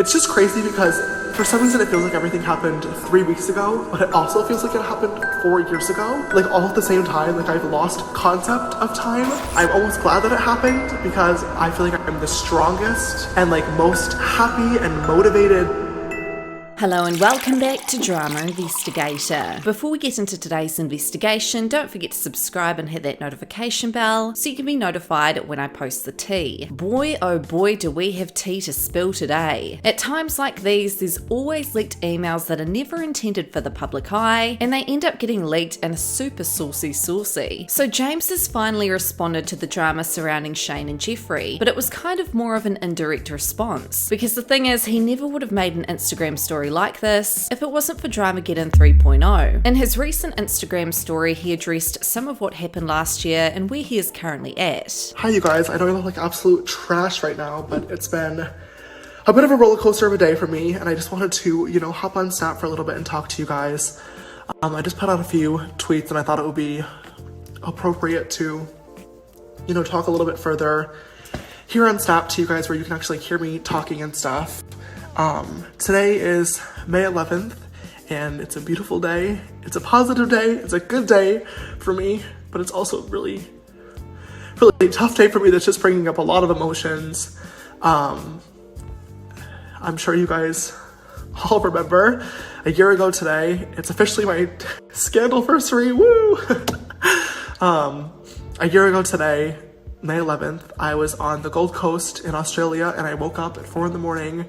It's just crazy because for some reason it feels like everything happened 3 weeks ago, but it also feels like it happened 4 years ago. Like all at the same time, like I've lost concept of time. I'm almost glad that it happened because I feel like I'm the strongest and like most happy and motivated. Hello and welcome back to Drama Investigator. Before we get into today's investigation, don't forget to subscribe and hit that notification bell so you can be notified when I post the tea. Boy, oh boy, do we have tea to spill today. At times like these, there's always leaked emails that are never intended for the public eye, and they end up getting leaked and are super saucy. So James has finally responded to the drama surrounding Shane and Jeffree, but it was kind of more of an indirect response, because the thing is, he never would have made an Instagram story like this if it wasn't for Dramageddon 3.0. In his recent Instagram story, he addressed some of what happened last year and where he is currently at. Hi you guys, I know I look like absolute trash right now, but it's been a bit of a roller coaster of a day for me, and I just wanted to, hop on Snap for a little bit and talk to you guys. I just put out a few tweets and I thought it would be appropriate to, talk a little bit further here on Snap to you guys where you can actually hear me talking and stuff. Today is May 11th, and it's a beautiful day. It's a positive day. It's a good day for me, but it's also really tough day for me that's just bringing up a lot of emotions. I'm sure you guys all remember a year ago today, it's officially my scandalversary, woo! A year ago today, May 11th, I was on the Gold Coast in Australia, and I woke up at 4 in the morning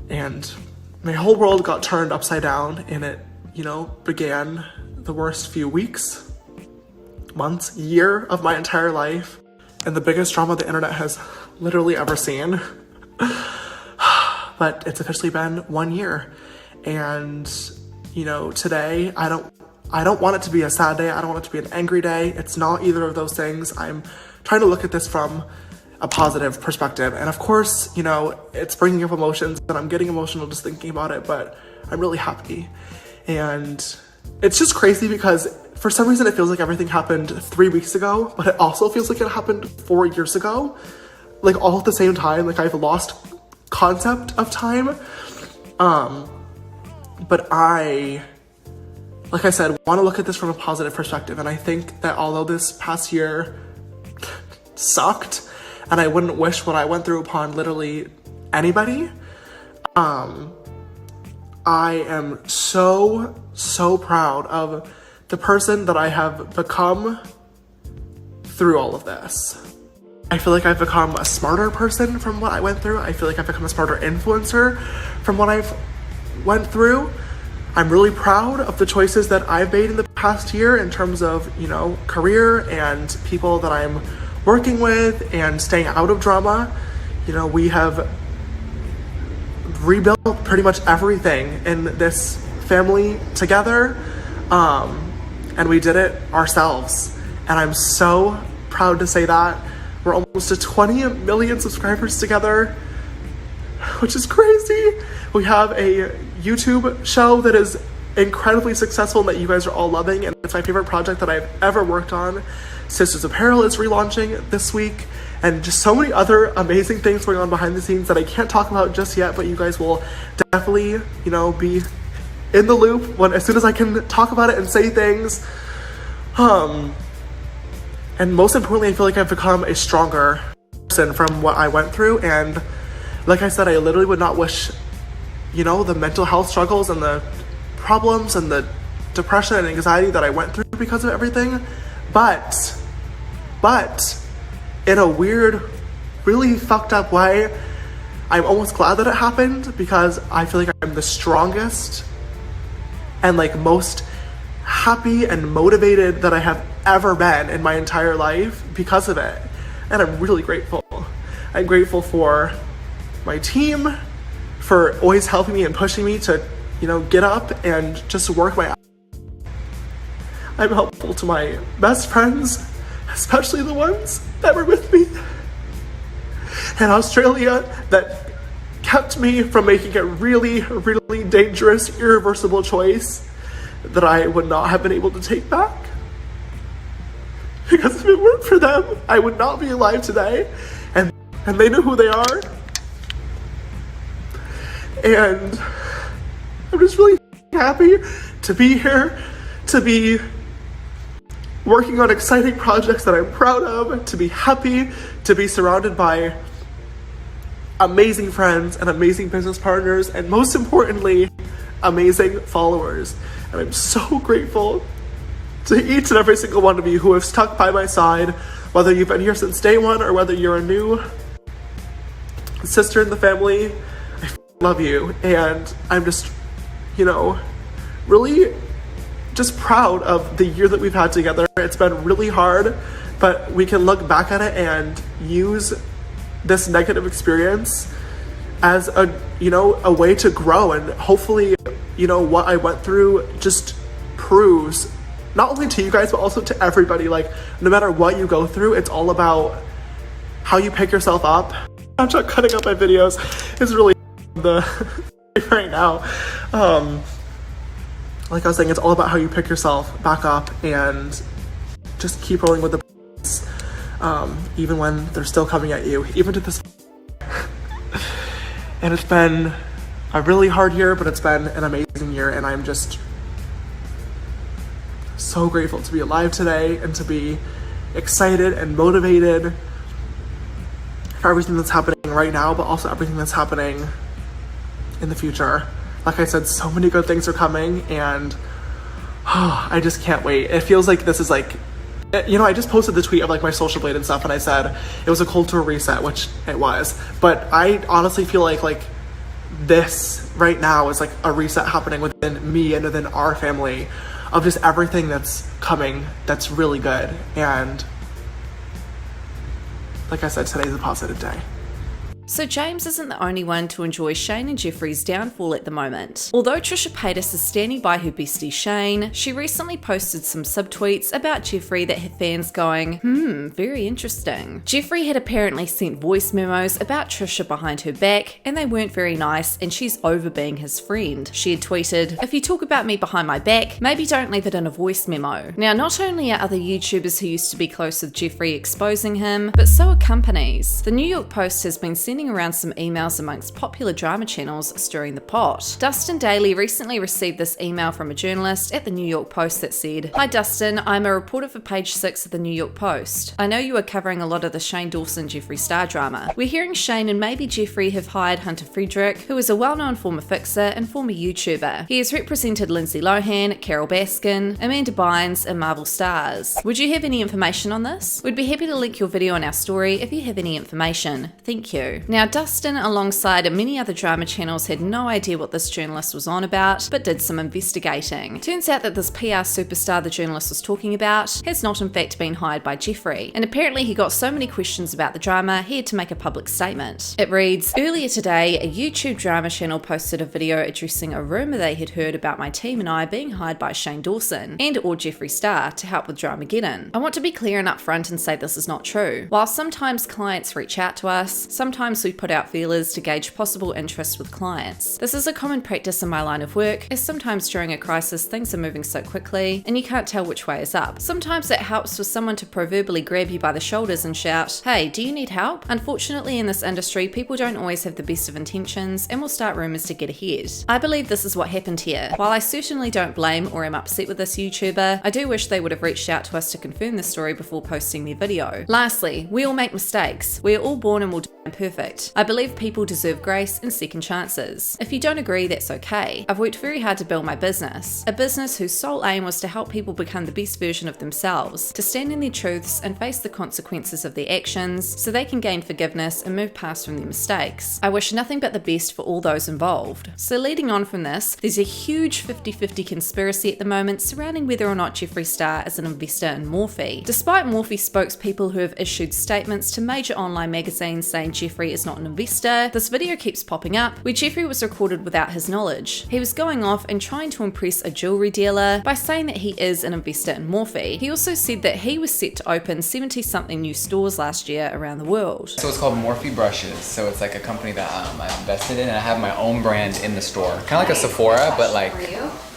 and my whole world got turned upside down, and it, began the worst few weeks, months, year of my entire life, and the biggest drama the internet has literally ever seen. But it's officially been 1 year, and, today, I don't want it to be a sad day, I don't want it to be an angry day, it's not either of those things. I'm trying to look at this from a positive perspective. And of course, it's bringing up emotions and I'm getting emotional just thinking about it, but I'm really happy. And it's just crazy because for some reason it feels like everything happened 3 weeks ago, but it also feels like it happened 4 years ago. Like all at the same time, like I've lost concept of time. But like I said, want to look at this from a positive perspective. And I think that although this past year sucked, and I wouldn't wish what I went through upon literally anybody, I am so proud of the person that I have become through all of this. I feel like I've become a smarter person from what I went through. I feel like I've become a smarter influencer from what I've went through. I'm really proud of the choices that I've made in the past year in terms of, career and people that I'm working with and staying out of drama. We have rebuilt pretty much everything in this family together, and we did it ourselves. And I'm so proud to say that. We're almost to 20 million subscribers together, which is crazy. We have a YouTube show that is incredibly successful and that you guys are all loving, and it's my favorite project that I've ever worked on. Sisters Apparel is relaunching this week, and just so many other amazing things going on behind the scenes that I can't talk about just yet, but you guys will definitely, be in the loop as soon as I can talk about it and say things. And most importantly, I feel like I've become a stronger person from what I went through, and like I said, I literally would not wish, the mental health struggles and the problems and the depression and anxiety that I went through because of everything, but in a weird, really fucked up way, I'm almost glad that it happened because I feel like I'm the strongest and like most happy and motivated that I have ever been in my entire life because of it. And I'm really grateful. I'm grateful for my team for always helping me and pushing me to, get up and just work my ass. I'm helpful to my best friends, especially the ones that were with me in Australia that kept me from making a really dangerous, irreversible choice that I would not have been able to take back. Because if it weren't for them, I would not be alive today. And they know who they are. And I'm just really happy to be here, to be working on exciting projects that I'm proud of, to be happy, to be surrounded by amazing friends and amazing business partners, and most importantly, amazing followers. And I'm so grateful to each and every single one of you who have stuck by my side, whether you've been here since day one or whether you're a new sister in the family. I love you, and I'm just, really just proud of the year that we've had together. It's been really hard, but we can look back at it and use this negative experience as a way to grow, and hopefully, what I went through just proves not only to you guys, but also to everybody, like, no matter what you go through, it's all about how you pick yourself up. I'm just cutting up my videos. It's really the right now. Like I was saying, it's all about how you pick yourself back up and just keep rolling with the even when they're still coming at you, even to this. And it's been a really hard year, but it's been an amazing year, and I'm just so grateful to be alive today and to be excited and motivated for everything that's happening right now, but also everything that's happening in the future. Like I said, so many good things are coming, and I just can't wait. It feels like this is like, I just posted the tweet of like my social blade and stuff, and I said it was a cultural reset, which it was, but I honestly feel like this right now is like a reset happening within me and within our family of just everything that's coming that's really good. And like I said, today's a positive day. So James isn't the only one to enjoy Shane and Jeffree's downfall at the moment. Although Trisha Paytas is standing by her bestie Shane, she recently posted some subtweets about Jeffree that had fans going, very interesting. Jeffree had apparently sent voice memos about Trisha behind her back, and they weren't very nice, and she's over being his friend. She had tweeted, "If you talk about me behind my back, maybe don't leave it in a voice memo." Now, not only are other YouTubers who used to be close with Jeffree exposing him, but so are companies. The New York Post has been sending around some emails amongst popular drama channels stirring the pot. Dustin Daly recently received this email from a journalist at the New York Post that said, "Hi Dustin, I'm a reporter for page 6 of the New York Post. I know you are covering a lot of the Shane Dawson Jeffree Star drama. We're hearing Shane and maybe Jeffree have hired Hunter Frederick, who is a well-known former fixer and former YouTuber. He has represented Lindsay Lohan, Carol Baskin, Amanda Bynes, and Marvel stars. Would you have any information on this? We'd be happy to link your video on our story if you have any information. Thank you." Now, Dustin, alongside many other drama channels, had no idea what this journalist was on about, but did some investigating. Turns out that this PR superstar the journalist was talking about has not in fact been hired by Jeffree, and apparently he got so many questions about the drama he had to make a public statement. It reads, "Earlier today, a YouTube drama channel posted a video addressing a rumour they had heard about my team and I being hired by Shane Dawson and or Jeffree Star to help with Dramageddon. I want to be clear and upfront and say this is not true. While sometimes clients reach out to us, sometimes we put out feelers to gauge possible interest with clients. This is a common practice in my line of work, as sometimes during a crisis things are moving so quickly and you can't tell which way is up. Sometimes it helps for someone to proverbially grab you by the shoulders and shout, 'Hey, do you need help?' Unfortunately, in this industry, people don't always have the best of intentions and will start rumours to get ahead. I believe this is what happened here. While I certainly don't blame or am upset with this YouTuber, I do wish they would have reached out to us to confirm the story before posting their video. Lastly, we all make mistakes. We are all born and will die imperfect. I believe people deserve grace and second chances. If you don't agree, that's okay. I've worked very hard to build my business, a business whose sole aim was to help people become the best version of themselves, to stand in their truths and face the consequences of their actions so they can gain forgiveness and move past from their mistakes. I wish nothing but the best for all those involved." So leading on from this, there's a huge 50-50 conspiracy at the moment surrounding whether or not Jeffree Star is an investor in Morphe. Despite Morphe spokespeople who have issued statements to major online magazines saying Jeffree is not an investor, this video keeps popping up where Jeffree was recorded without his knowledge. He was going off and trying to impress a jewelry dealer by saying that he is an investor in Morphe. He also said that he was set to open 70-something new stores last year around the world. So it's called Morphe Brushes. So it's like a company that I invested in, and I have my own brand in the store. Kind of like a Sephora, but like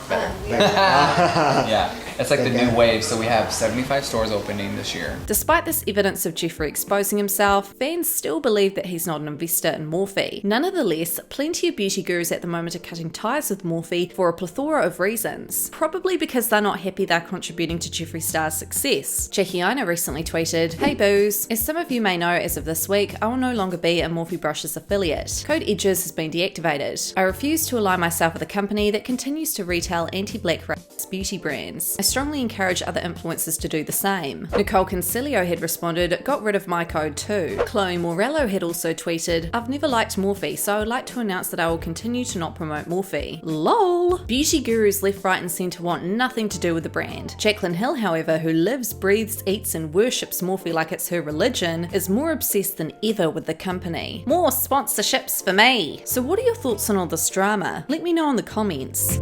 better. Yeah. It's like the new wave, so we have 75 stores opening this year. Despite this evidence of Jeffree exposing himself, fans still believe that he's not an investor in Morphe. Nonetheless, plenty of beauty gurus at the moment are cutting ties with Morphe for a plethora of reasons. Probably because they're not happy they're contributing to Jeffree Star's success. Jackie Aina recently tweeted, "Hey boos, as some of you may know, as of this week, I will no longer be a Morphe Brushes affiliate. Code EDGES has been deactivated. I refuse to align myself with a company that continues to retail anti-black race beauty brands. I strongly encourage other influencers to do the same." Nicole Concilio had responded, "Got rid of my code too." Chloe Morello had also tweeted, "I've never liked Morphe, so I would like to announce that I will continue to not promote Morphe." LOL! Beauty gurus left, right and centre want nothing to do with the brand. Jaclyn Hill, however, who lives, breathes, eats and worships Morphe like it's her religion, is more obsessed than ever with the company. More sponsorships for me! So what are your thoughts on all this drama? Let me know in the comments.